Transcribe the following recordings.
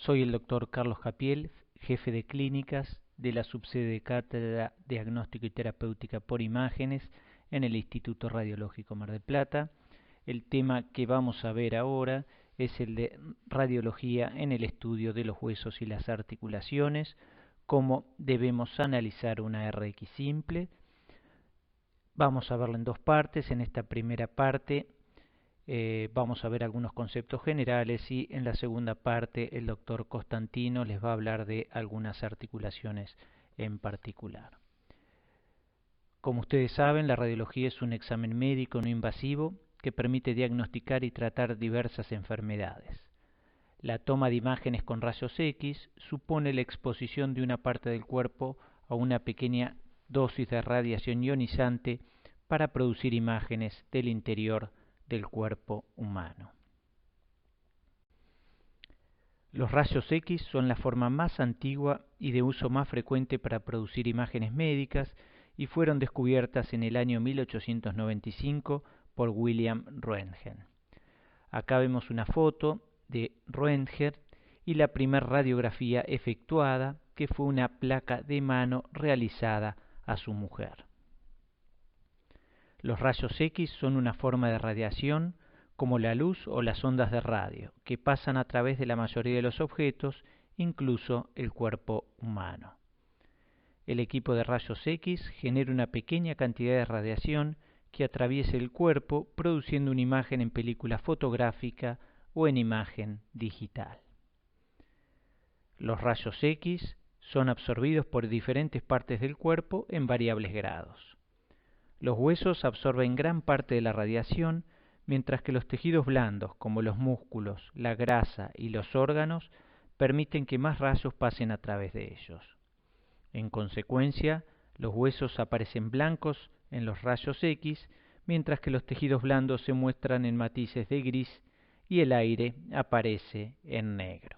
Soy el doctor Carlos Capiel, jefe de clínicas de la subsede de Cátedra Diagnóstico y Terapéutica por Imágenes en el Instituto Radiológico Mar del Plata. El tema que vamos a ver ahora es el de radiología en el estudio de los huesos y las articulaciones, cómo debemos analizar una RX simple. Vamos a verlo en dos partes. En esta primera parte vamos a ver algunos conceptos generales y en la segunda parte el doctor Costantino les va a hablar de algunas articulaciones en particular. Como ustedes saben, la radiología es un examen médico no invasivo que permite diagnosticar y tratar diversas enfermedades. La toma de imágenes con rayos X supone la exposición de una parte del cuerpo a una pequeña dosis de radiación ionizante para producir imágenes del interior del cuerpo humano. Los rayos X son la forma más antigua y de uso más frecuente para producir imágenes médicas y fueron descubiertas en el año 1895 por William Röntgen. Acá vemos una foto de Röntgen y la primera radiografía efectuada, que fue una placa de mano realizada a su mujer. Los rayos X son una forma de radiación como la luz o las ondas de radio, que pasan a través de la mayoría de los objetos, incluso el cuerpo humano. El equipo de rayos X genera una pequeña cantidad de radiación que atraviesa el cuerpo, produciendo una imagen en película fotográfica o en imagen digital. Los rayos X son absorbidos por diferentes partes del cuerpo en variables grados. Los huesos absorben gran parte de la radiación, mientras que los tejidos blandos, como los músculos, la grasa y los órganos, permiten que más rayos pasen a través de ellos. En consecuencia, los huesos aparecen blancos en los rayos X, mientras que los tejidos blandos se muestran en matices de gris y el aire aparece en negro.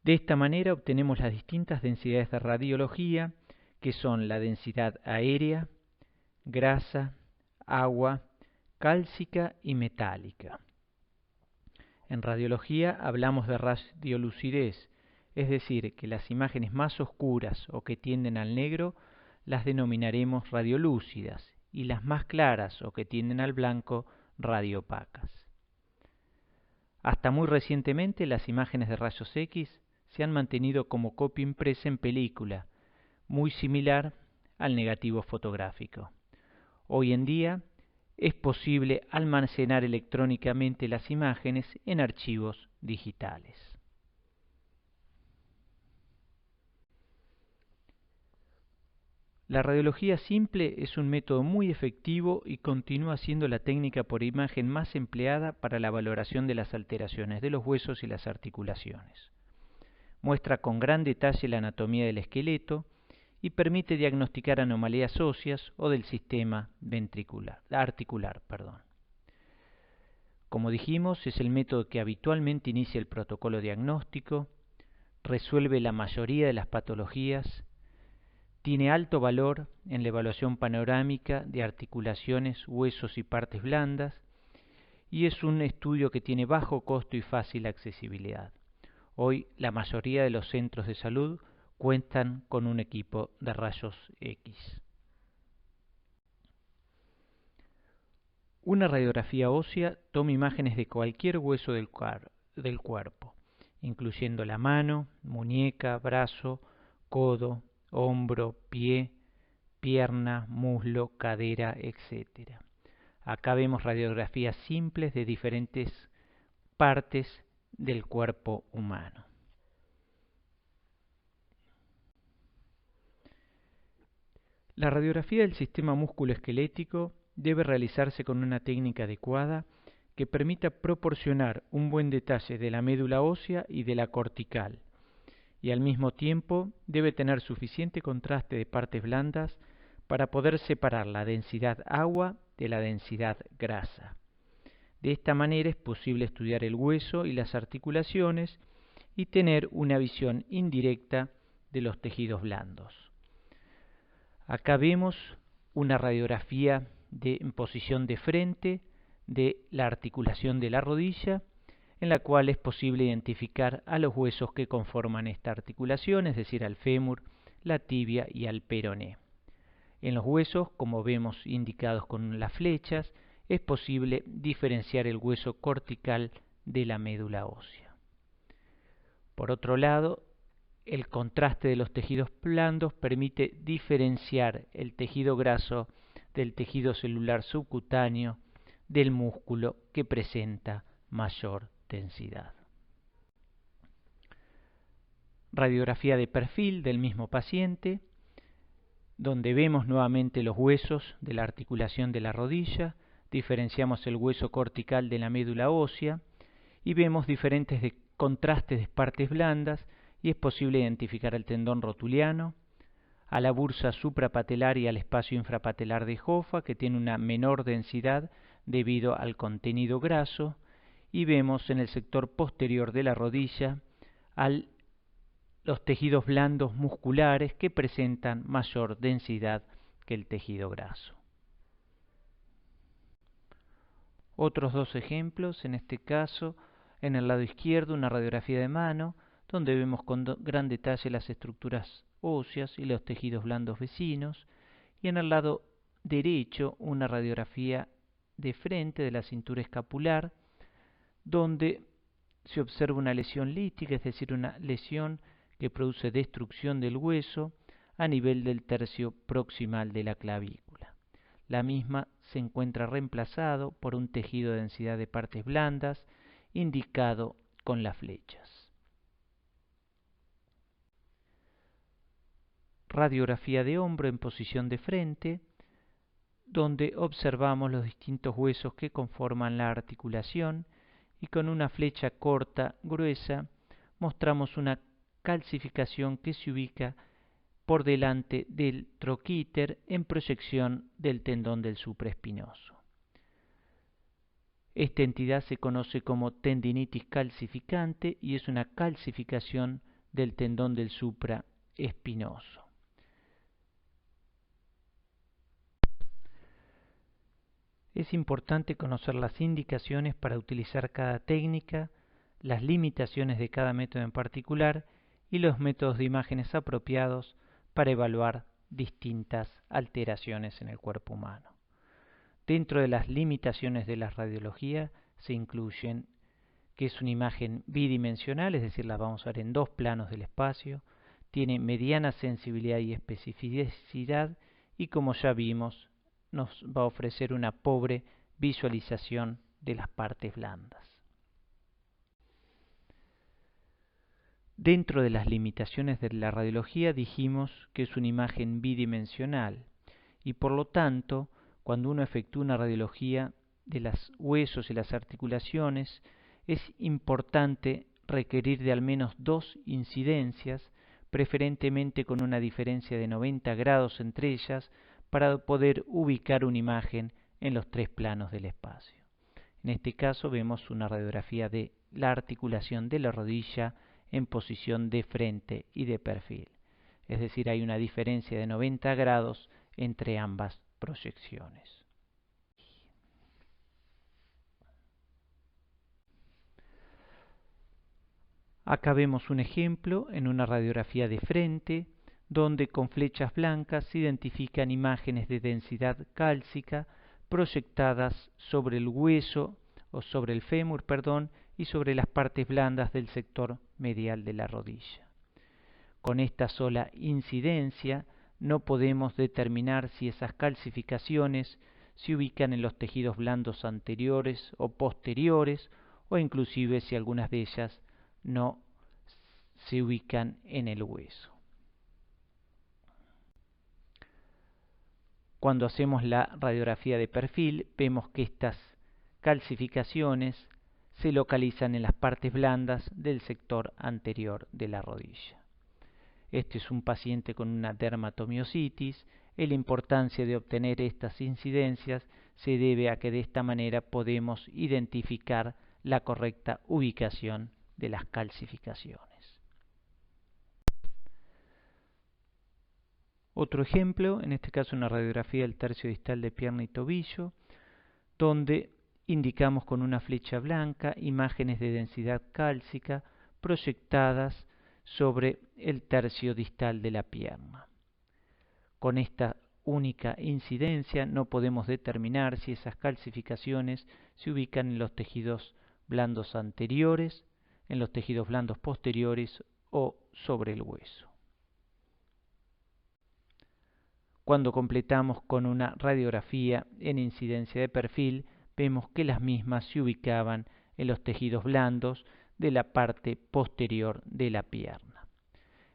De esta manera obtenemos las distintas densidades de radiología, que son la densidad aérea, grasa, agua, cálcica y metálica. En radiología hablamos de radiolucidez, es decir, que las imágenes más oscuras o que tienden al negro las denominaremos radiolúcidas y las más claras o que tienden al blanco radiopacas. Hasta muy recientemente las imágenes de rayos X se han mantenido como copia impresa en película, muy similar al negativo fotográfico. Hoy en día es posible almacenar electrónicamente las imágenes en archivos digitales. La radiología simple es un método muy efectivo y continúa siendo la técnica por imagen más empleada para la valoración de las alteraciones de los huesos y las articulaciones. Muestra con gran detalle la anatomía del esqueleto y permite diagnosticar anomalías óseas o del sistema articular. Como dijimos, es el método que habitualmente inicia el protocolo diagnóstico, resuelve la mayoría de las patologías, tiene alto valor en la evaluación panorámica de articulaciones, huesos y partes blandas, y es un estudio que tiene bajo costo y fácil accesibilidad. Hoy la mayoría de los centros de salud cuentan con un equipo de rayos X. Una radiografía ósea toma imágenes de cualquier hueso del cuerpo, incluyendo la mano, muñeca, brazo, codo, hombro, pie, pierna, muslo, cadera, etc. Acá vemos radiografías simples de diferentes partes del cuerpo humano. La radiografía del sistema músculo-esquelético debe realizarse con una técnica adecuada que permita proporcionar un buen detalle de la médula ósea y de la cortical, y al mismo tiempo debe tener suficiente contraste de partes blandas para poder separar la densidad agua de la densidad grasa. De esta manera es posible estudiar el hueso y las articulaciones y tener una visión indirecta de los tejidos blandos. Acá vemos una radiografía en posición de frente de la articulación de la rodilla, en la cual es posible identificar a los huesos que conforman esta articulación, es decir, al fémur, la tibia y al peroné. En los huesos, como vemos indicados con las flechas, es posible diferenciar el hueso cortical de la médula ósea. Por otro lado, el contraste de los tejidos blandos permite diferenciar el tejido graso del tejido celular subcutáneo del músculo que presenta mayor densidad. Radiografía de perfil del mismo paciente, donde vemos nuevamente los huesos de la articulación de la rodilla, diferenciamos el hueso cortical de la médula ósea y vemos diferentes contrastes de partes blandas y es posible identificar el tendón rotuliano, a la bursa suprapatelar y al espacio infrapatelar de Hoffa, que tiene una menor densidad debido al contenido graso, y vemos en el sector posterior de la rodilla los tejidos blandos musculares que presentan mayor densidad que el tejido graso. Otros dos ejemplos, en este caso, en el lado izquierdo una radiografía de mano, donde vemos con gran detalle las estructuras óseas y los tejidos blandos vecinos, y en el lado derecho una radiografía de frente de la cintura escapular, donde se observa una lesión lítica, es decir, una lesión que produce destrucción del hueso a nivel del tercio proximal de la clavícula. La misma se encuentra reemplazado por un tejido de densidad de partes blandas, indicado con las flechas. Radiografía de hombro en posición de frente, donde observamos los distintos huesos que conforman la articulación y con una flecha corta, gruesa, mostramos una calcificación que se ubica por delante del troquíter en proyección del tendón del supraespinoso. Esta entidad se conoce como tendinitis calcificante y es una calcificación del tendón del supraespinoso. Es importante conocer las indicaciones para utilizar cada técnica, las limitaciones de cada método en particular y los métodos de imágenes apropiados para evaluar distintas alteraciones en el cuerpo humano. Dentro de las limitaciones de la radiología se incluyen que es una imagen bidimensional, es decir, la vamos a ver en dos planos del espacio, tiene mediana sensibilidad y especificidad y, como ya vimos, nos va a ofrecer una pobre visualización de las partes blandas. Dentro de las limitaciones de la radiología dijimos que es una imagen bidimensional y por lo tanto, cuando uno efectúa una radiología de los huesos y las articulaciones, es importante requerir de al menos dos incidencias, preferentemente con una diferencia de 90 grados entre ellas, para poder ubicar una imagen en los tres planos del espacio. En este caso vemos una radiografía de la articulación de la rodilla en posición de frente y de perfil. Es decir, hay una diferencia de 90 grados entre ambas proyecciones. Acá vemos un ejemplo en una radiografía de frente, donde con flechas blancas se identifican imágenes de densidad cálcica proyectadas sobre el hueso o sobre el fémur, y sobre las partes blandas del sector medial de la rodilla. Con esta sola incidencia no podemos determinar si esas calcificaciones se ubican en los tejidos blandos anteriores o posteriores, o inclusive si algunas de ellas no se ubican en el hueso. Cuando hacemos la radiografía de perfil, vemos que estas calcificaciones se localizan en las partes blandas del sector anterior de la rodilla. Este es un paciente con una dermatomiositis y la importancia de obtener estas incidencias se debe a que de esta manera podemos identificar la correcta ubicación de las calcificaciones. Otro ejemplo, en este caso una radiografía del tercio distal de pierna y tobillo, donde indicamos con una flecha blanca imágenes de densidad cálcica proyectadas sobre el tercio distal de la pierna. Con esta única incidencia no podemos determinar si esas calcificaciones se ubican en los tejidos blandos anteriores, en los tejidos blandos posteriores o sobre el hueso. Cuando completamos con una radiografía en incidencia de perfil, vemos que las mismas se ubicaban en los tejidos blandos de la parte posterior de la pierna.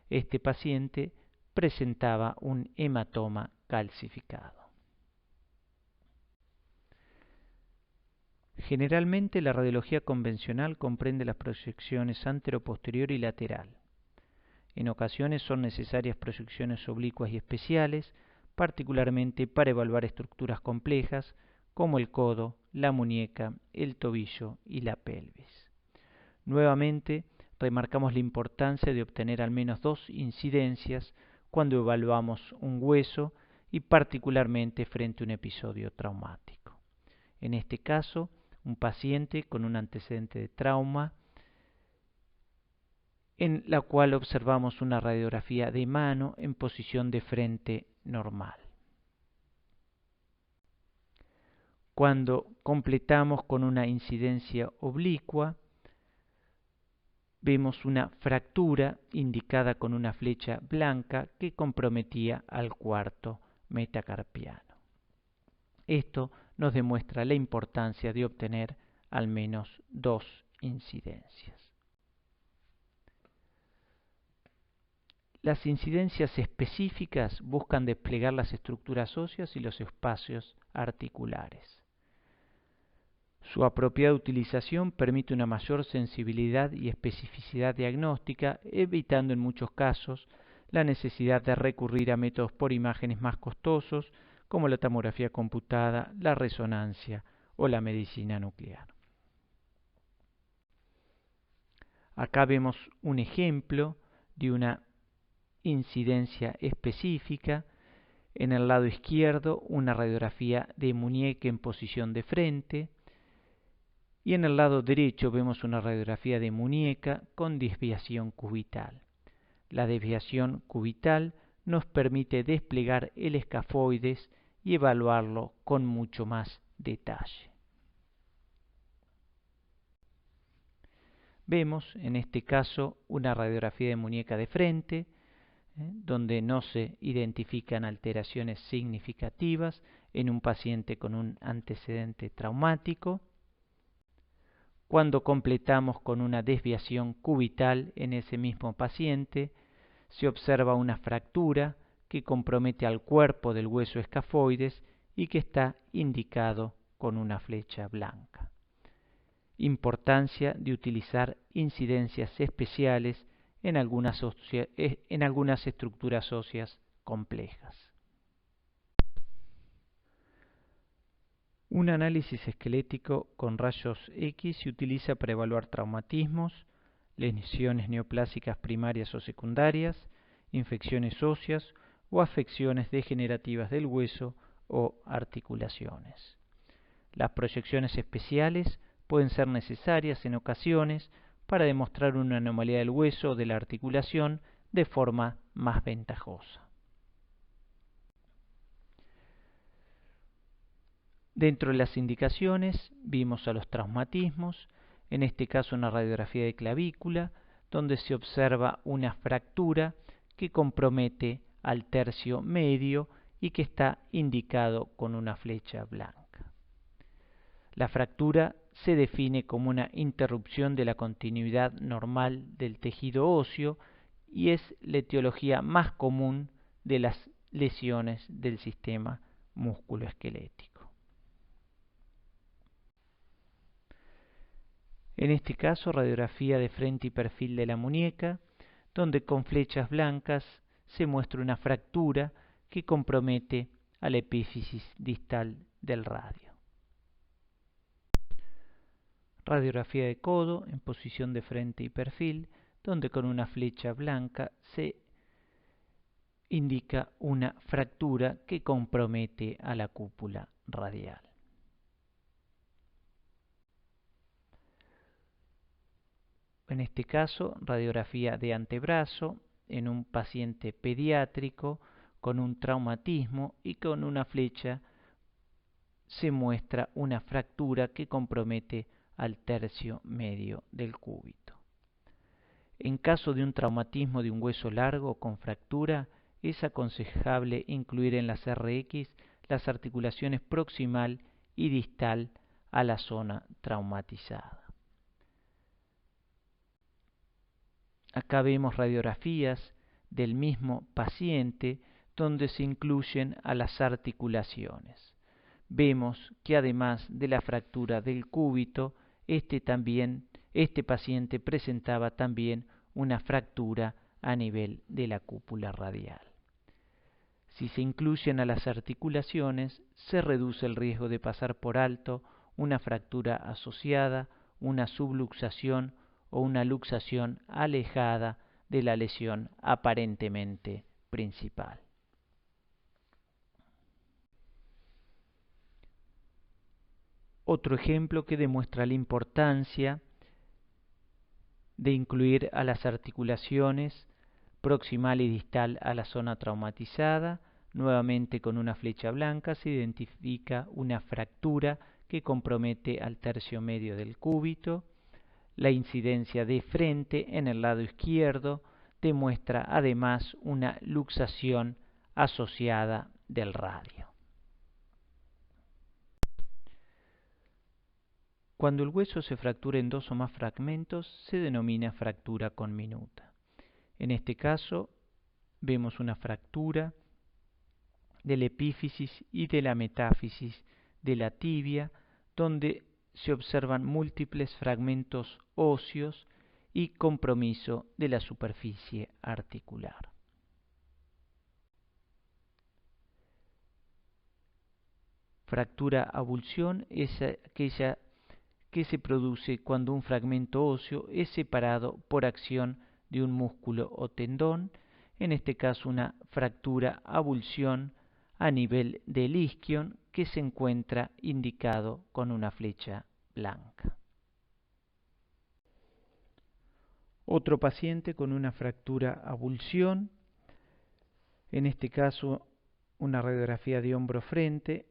Este paciente presentaba un hematoma calcificado. Generalmente la radiología convencional comprende las proyecciones antero-posterior y lateral. En ocasiones son necesarias proyecciones oblicuas y especiales, particularmente para evaluar estructuras complejas como el codo, la muñeca, el tobillo y la pelvis. Nuevamente, remarcamos la importancia de obtener al menos 2 incidencias cuando evaluamos un hueso y particularmente frente a un episodio traumático. En este caso, un paciente con un antecedente de trauma en la cual observamos una radiografía de mano en posición de frente normal. Cuando completamos con una incidencia oblicua, vemos una fractura indicada con una flecha blanca que comprometía al cuarto metacarpiano. Esto nos demuestra la importancia de obtener al menos 2 incidencias. Las incidencias específicas buscan desplegar las estructuras óseas y los espacios articulares. Su apropiada utilización permite una mayor sensibilidad y especificidad diagnóstica, evitando en muchos casos la necesidad de recurrir a métodos por imágenes más costosos como la tomografía computada, la resonancia o la medicina nuclear. Acá vemos un ejemplo de una incidencia específica. En el lado izquierdo una radiografía de muñeca en posición de frente y en el lado derecho vemos una radiografía de muñeca con desviación cubital. La desviación cubital nos permite desplegar el escafoides y evaluarlo con mucho más detalle. Vemos en este caso una radiografía de muñeca de frente, donde no se identifican alteraciones significativas en un paciente con un antecedente traumático. Cuando completamos con una desviación cubital en ese mismo paciente, se observa una fractura que compromete al cuerpo del hueso escafoides y que está indicado con una flecha blanca. Importancia de utilizar incidencias especiales en algunas estructuras óseas complejas. Un análisis esquelético con rayos X se utiliza para evaluar traumatismos, lesiones neoplásicas primarias o secundarias, infecciones óseas o afecciones degenerativas del hueso o articulaciones. Las proyecciones especiales pueden ser necesarias en ocasiones para demostrar una anomalía del hueso o de la articulación de forma más ventajosa. Dentro de las indicaciones vimos a los traumatismos, en este caso una radiografía de clavícula, donde se observa una fractura que compromete al tercio medio y que está indicado con una flecha blanca. La fractura se define como una interrupción de la continuidad normal del tejido óseo y es la etiología más común de las lesiones del sistema musculoesquelético. En este caso, radiografía de frente y perfil de la muñeca, donde con flechas blancas se muestra una fractura que compromete a la epífisis distal del radio. Radiografía de codo en posición de frente y perfil, donde con una flecha blanca se indica una fractura que compromete a la cúpula radial. En este caso, radiografía de antebrazo en un paciente pediátrico con un traumatismo y con una flecha se muestra una fractura que compromete al tercio medio del cúbito. En caso de un traumatismo de un hueso largo con fractura, es aconsejable incluir en las RX las articulaciones proximal y distal a la zona traumatizada. Acá vemos radiografías del mismo paciente donde se incluyen a las articulaciones. Vemos que además de la fractura del cúbito, este paciente presentaba también una fractura a nivel de la cúpula radial. Si se incluyen a las articulaciones, se reduce el riesgo de pasar por alto una fractura asociada, una subluxación o una luxación alejada de la lesión aparentemente principal. Otro ejemplo que demuestra la importancia de incluir a las articulaciones proximal y distal a la zona traumatizada. Nuevamente con una flecha blanca se identifica una fractura que compromete al tercio medio del cúbito. La incidencia de frente en el lado izquierdo demuestra además una luxación asociada del radio. Cuando el hueso se fractura en dos o más fragmentos, se denomina fractura con minuta. En este caso, vemos una fractura de la epífisis y de la metáfisis de la tibia, donde se observan múltiples fragmentos óseos y compromiso de la superficie articular. Fractura avulsión es aquella que se produce cuando un fragmento óseo es separado por acción de un músculo o tendón, en este caso una fractura avulsión a nivel del isquion que se encuentra indicado con una flecha blanca. Otro paciente con una fractura avulsión, en este caso una radiografía de hombro-frente,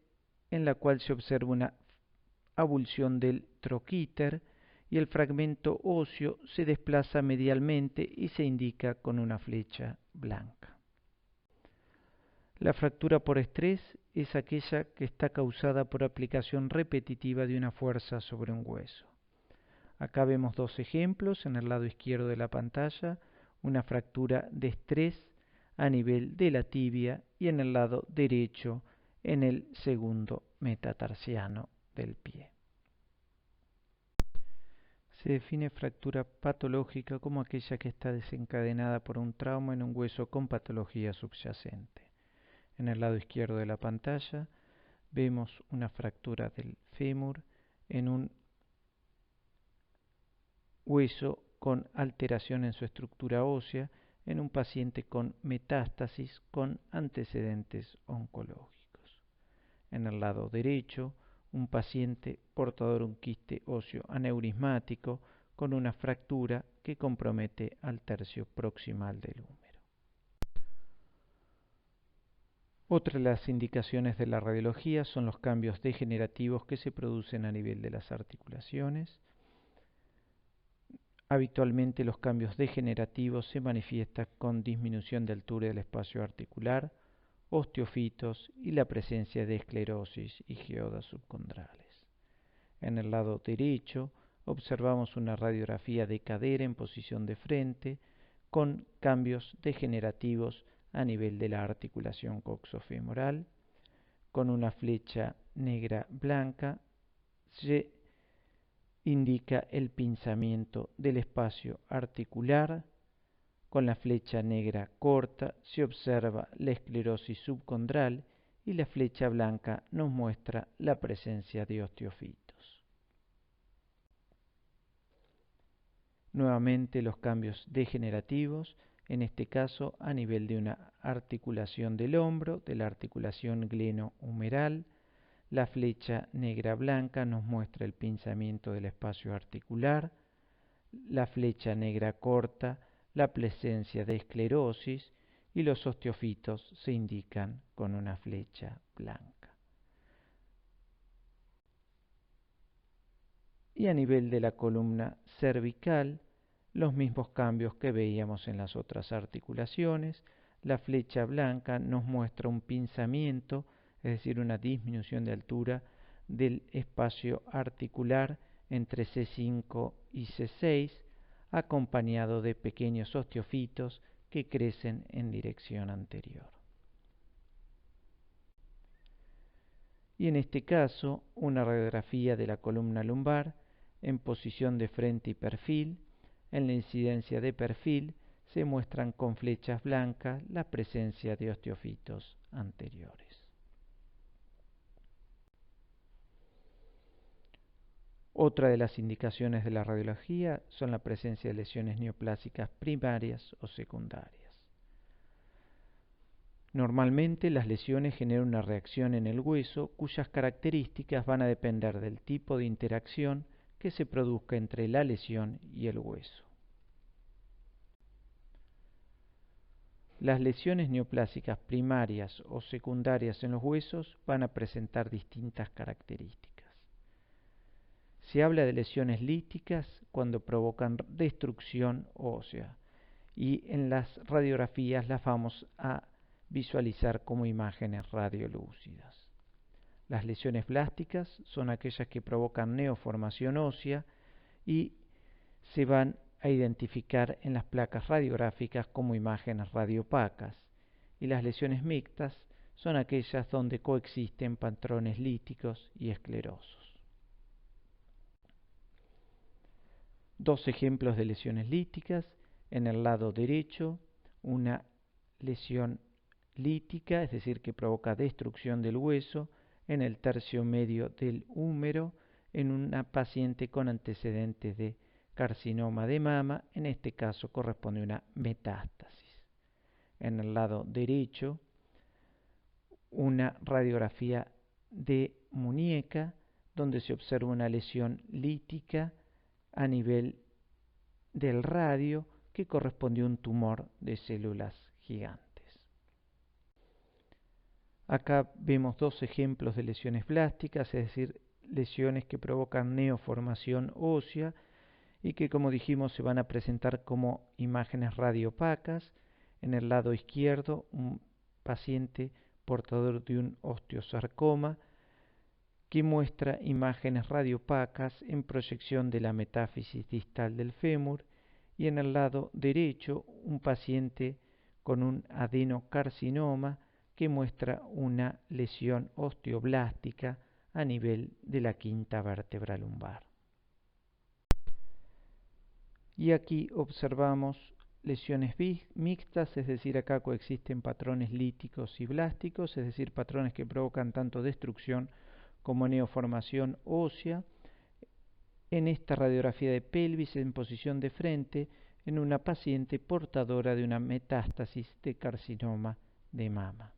en la cual se observa una avulsión del troquíter y el fragmento óseo se desplaza medialmente y se indica con una flecha blanca. La fractura por estrés es aquella que está causada por aplicación repetitiva de una fuerza sobre un hueso. Acá vemos dos ejemplos en el lado izquierdo de la pantalla, una fractura de estrés a nivel de la tibia y en el lado derecho en el segundo metatarsiano del pie. Se define fractura patológica como aquella que está desencadenada por un trauma en un hueso con patología subyacente. En el lado izquierdo de la pantalla vemos una fractura del fémur en un hueso con alteración en su estructura ósea en un paciente con metástasis con antecedentes oncológicos. En el lado derecho, un paciente portador de un quiste óseo aneurismático con una fractura que compromete al tercio proximal del húmero. Otra de las indicaciones de la radiología son los cambios degenerativos que se producen a nivel de las articulaciones. Habitualmente los cambios degenerativos se manifiestan con disminución de altura del espacio articular, osteofitos y la presencia de esclerosis y geodas subcondrales. En el lado derecho observamos una radiografía de cadera en posición de frente con cambios degenerativos a nivel de la articulación coxofemoral. Con una flecha negra blanca se indica el pinzamiento del espacio articular. Con la flecha negra corta se observa la esclerosis subcondral y la flecha blanca nos muestra la presencia de osteofitos. Nuevamente los cambios degenerativos, en este caso a nivel de una articulación del hombro, de la articulación glenohumeral. La flecha negra blanca nos muestra el pinzamiento del espacio articular. la flecha negra corta la presencia de esclerosis y los osteofitos se indican con una flecha blanca. Y a nivel de la columna cervical, los mismos cambios que veíamos en las otras articulaciones. La flecha blanca nos muestra un pinzamiento, es decir, una disminución de altura del espacio articular entre C5 y C6, acompañado de pequeños osteofitos que crecen en dirección anterior. Y en este caso, una radiografía de la columna lumbar en posición de frente y perfil. En la incidencia de perfil se muestran con flechas blancas la presencia de osteofitos anteriores. Otra de las indicaciones de la radiología son la presencia de lesiones neoplásicas primarias o secundarias. Normalmente las lesiones generan una reacción en el hueso cuyas características van a depender del tipo de interacción que se produzca entre la lesión y el hueso. Las lesiones neoplásicas primarias o secundarias en los huesos van a presentar distintas características. Se habla de lesiones líticas cuando provocan destrucción ósea y en las radiografías las vamos a visualizar como imágenes radiolúcidas. Las lesiones blásticas son aquellas que provocan neoformación ósea y se van a identificar en las placas radiográficas como imágenes radiopacas, y las lesiones mixtas son aquellas donde coexisten patrones líticos y esclerosos. Dos ejemplos de lesiones líticas. En el lado derecho, una lesión lítica, es decir, que provoca destrucción del hueso en el tercio medio del húmero en una paciente con antecedentes de carcinoma de mama. En este caso corresponde a una metástasis. En el lado derecho, una radiografía de muñeca donde se observa una lesión lítica a nivel del radio que correspondió a un tumor de células gigantes. Acá vemos dos ejemplos de lesiones blásticas, es decir, lesiones que provocan neoformación ósea y que, como dijimos, se van a presentar como imágenes radiopacas. En el lado izquierdo, un paciente portador de un osteosarcoma que muestra imágenes radiopacas en proyección de la metáfisis distal del fémur, y en el lado derecho un paciente con un adenocarcinoma que muestra una lesión osteoblástica a nivel de la quinta vértebra lumbar. Y aquí observamos lesiones mixtas, es decir, acá coexisten patrones líticos y blásticos, es decir, patrones que provocan tanto destrucción como neoformación ósea. En esta radiografía de pelvis en posición de frente en una paciente portadora de una metástasis de carcinoma de mama.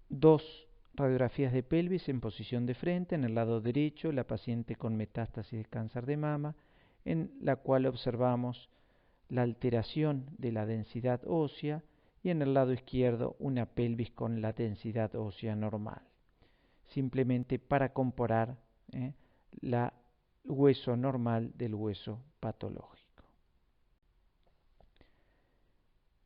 Dos radiografías de pelvis en posición de frente. En el lado derecho, la paciente con metástasis de cáncer de mama, en la cual observamos la alteración de la densidad ósea, y en el lado izquierdo una pelvis con la densidad ósea normal, simplemente para comparar el hueso normal del hueso patológico.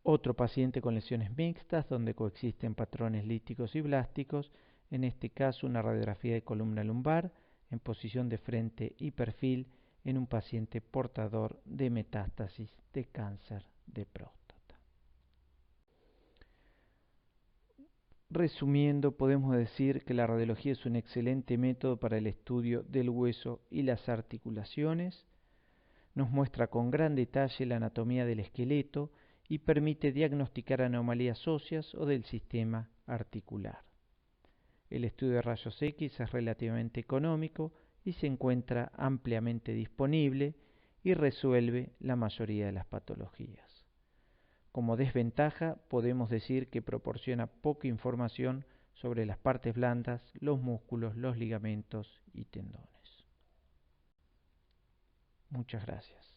Otro paciente con lesiones mixtas donde coexisten patrones líticos y blásticos, en este caso una radiografía de columna lumbar en posición de frente y perfil en un paciente portador de metástasis de cáncer de próstata. Resumiendo, podemos decir que la radiología es un excelente método para el estudio del hueso y las articulaciones. Nos muestra con gran detalle la anatomía del esqueleto y permite diagnosticar anomalías óseas o del sistema articular. El estudio de rayos X es relativamente económico y se encuentra ampliamente disponible y resuelve la mayoría de las patologías. Como desventaja, podemos decir que proporciona poca información sobre las partes blandas, los músculos, los ligamentos y tendones. Muchas gracias.